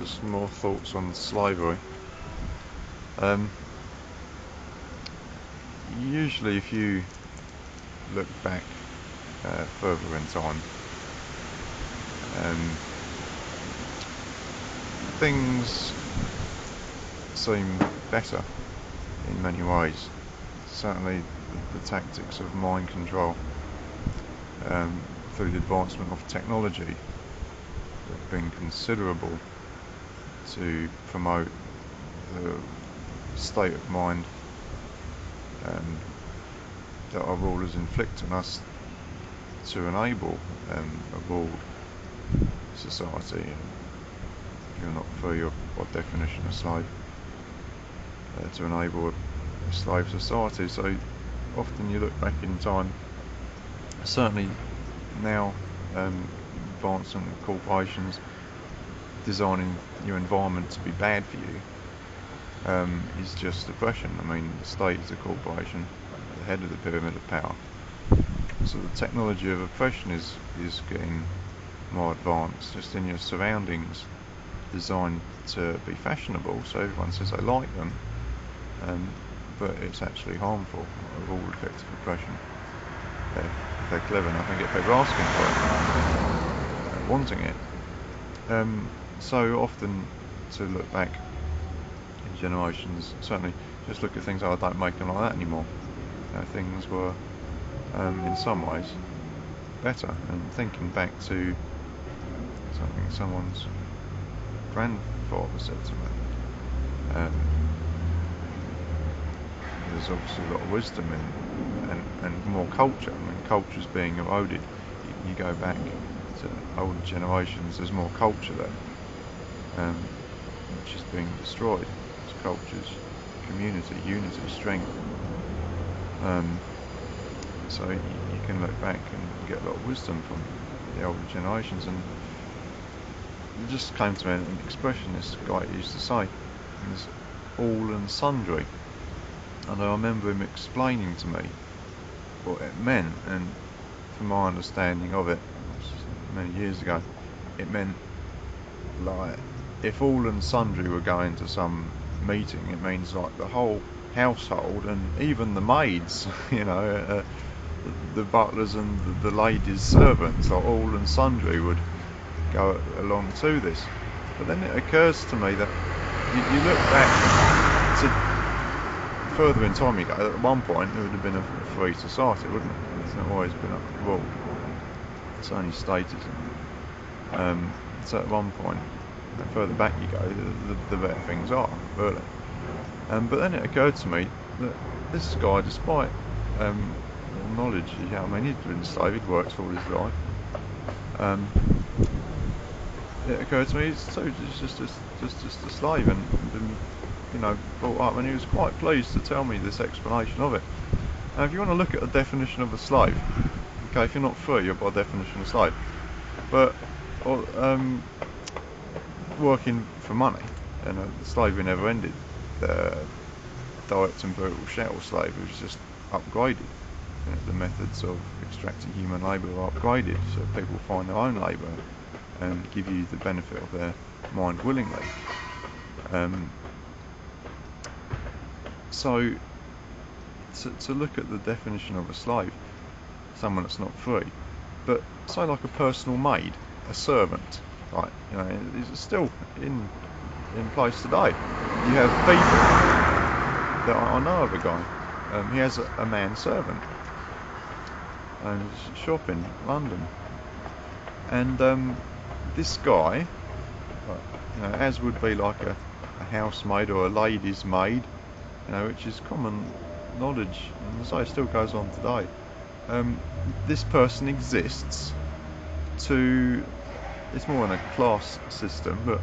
Just more thoughts on slavery. Um, Usually if you look back further in time, um, things seem better in many ways. Certainly the tactics of mind control through the advancement of technology have been considerable to promote the state of mind that our rulers inflict on us to enable a ruled society. If you're not free, you're by definition a slave. To enable a slave society. So often you look back in time, certainly now, advancement of corporations designing your environment to be bad for you is just oppression. I mean, the state is a corporation at the head of the pyramid of power. So the technology of oppression is getting more advanced, just in your surroundings, designed to be fashionable, so everyone says they like them, but it's actually harmful, of all effective oppression. If they're clever enough and get people asking for it, and wanting it. So often to look back in generations, certainly just look at things, I don't make them like that anymore. Things were, in some ways, better. And thinking back to something someone's grandfather said to me, there's obviously a lot of wisdom in and more culture. I mean, culture's being eroded. You go back to older generations, there's more culture there, which is being destroyed. It's culture's community, unity, strength. So you can look back and get a lot of wisdom from the older generations. And it just came to me an expression this guy used to say, is all and sundry. And I remember him explaining to me what it meant, and from my understanding of it many years ago, it meant, like, if all and sundry were going to some meeting, it means like the whole household and even the maids, the butlers and the ladies' servants, like all and sundry, would go along to this. But then it occurs to me that you look back to further in time you go, at one point it would have been a free society, wouldn't it? It's not always been up to the wall. It's only statism. So at one point, the further back you go, the better things are, really. But then it occurred to me that this guy, despite knowledge, he's been enslaved, he'd worked all his life. It occurred to me he's just a slave, and brought up, and he was quite pleased to tell me this explanation of it. Now, if you want to look at the definition of a slave, okay, if you're not free, you're by definition a slave. But working for money, and slavery never ended. The direct and brutal chattel slavery was just upgraded. The methods of extracting human labour are upgraded, so people find their own labour and give you the benefit of their mind willingly. So to look at the definition of a slave, someone that's not free, but say like a personal maid, a servant, right? It's still in place today. You have people that I know of a guy. He has a man servant, owns a shop in London, and this guy, as would be like a housemaid or a lady's maid, which is common knowledge, and so it still goes on today. This person exists it's more in a class system, but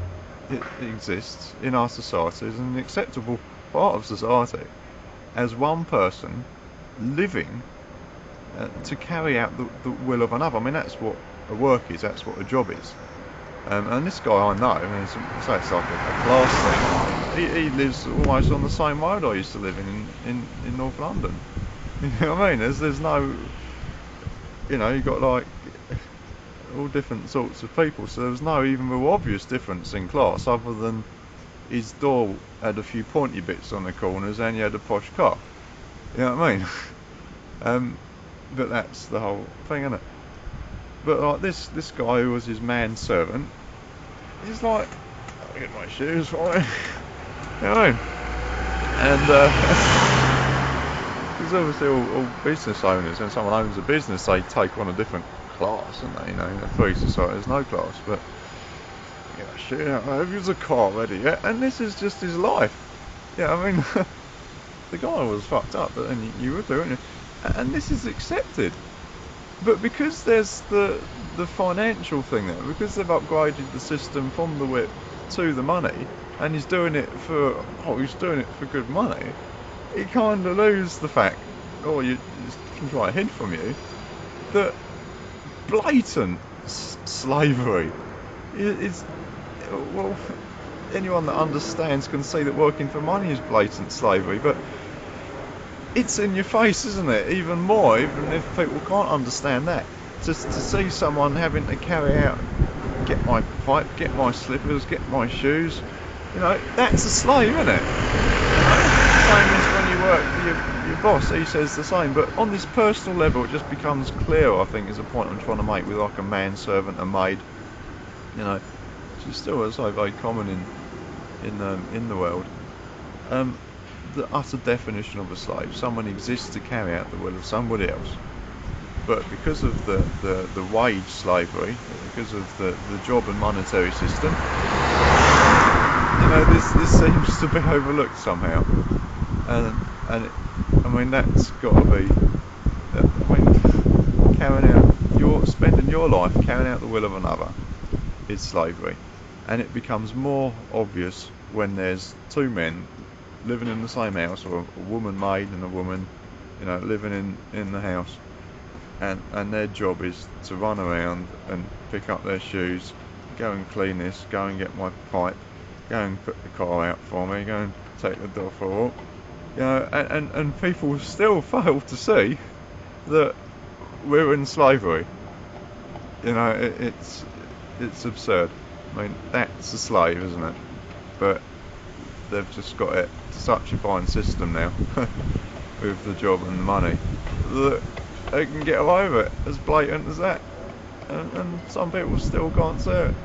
it exists in our society as an acceptable part of society, as one person living to carry out the will of another. I mean, that's what a work is, that's what a job is. And this guy I know, it's like a class thing, he lives almost on the same road I used to live in North London. You know what I mean? There's no, you've got like all different sorts of people. So there was no even real obvious difference in class, other than his door had a few pointy bits on the corners, and he had a posh car. You know what I mean? But that's the whole thing, isn't it? But like this guy who was his manservant, he's like, I'll get my shoes for me. You know? And because obviously all business owners, when someone owns a business, they take on a different class, and they, you know, in a free society there's no class. But yeah, shit, have you a car ready yet? And this is just his life. Yeah, I mean, the guy was fucked up, but then you would do it. And this is accepted. But because there's the financial thing there, because they've upgraded the system from the whip to the money, and he's doing it for good money, you kind of lose the fact, or you can try to hid from you, that blatant slavery is, well, anyone that understands can see that working for money is blatant slavery, but it's in your face, isn't it? Even more, even if people can't understand that. Just to see someone having to carry out, get my pipe, get my slippers, get my shoes, you know, that's a slave, isn't it? Same as when you work for your boss, he says the same. But on this personal level, it just becomes clearer, I think, is the point I'm trying to make, with like a manservant, a maid, you know, which is still, as I say, very common in the world. The utter definition of a slave: someone exists to carry out the will of somebody else. But because of the wage slavery, because of the job and monetary system, you know, this seems to be overlooked somehow. And I mean, that's got to be, I mean, spending your life carrying out the will of another is slavery. And it becomes more obvious when there's two men living in the same house, or a woman maid and a woman, you know, living in the house, and their job is to run around and pick up their shoes, go and clean this, go and get my pipe, go and put the car out for me, go and take the dog for a walk, you know, and people still fail to see that we're in slavery. You know, it's absurd. I mean, that's a slave, isn't it? But they've just got it to such a fine system now with the job and the money that they can get away with it, as blatant as that, and some people still can't see it.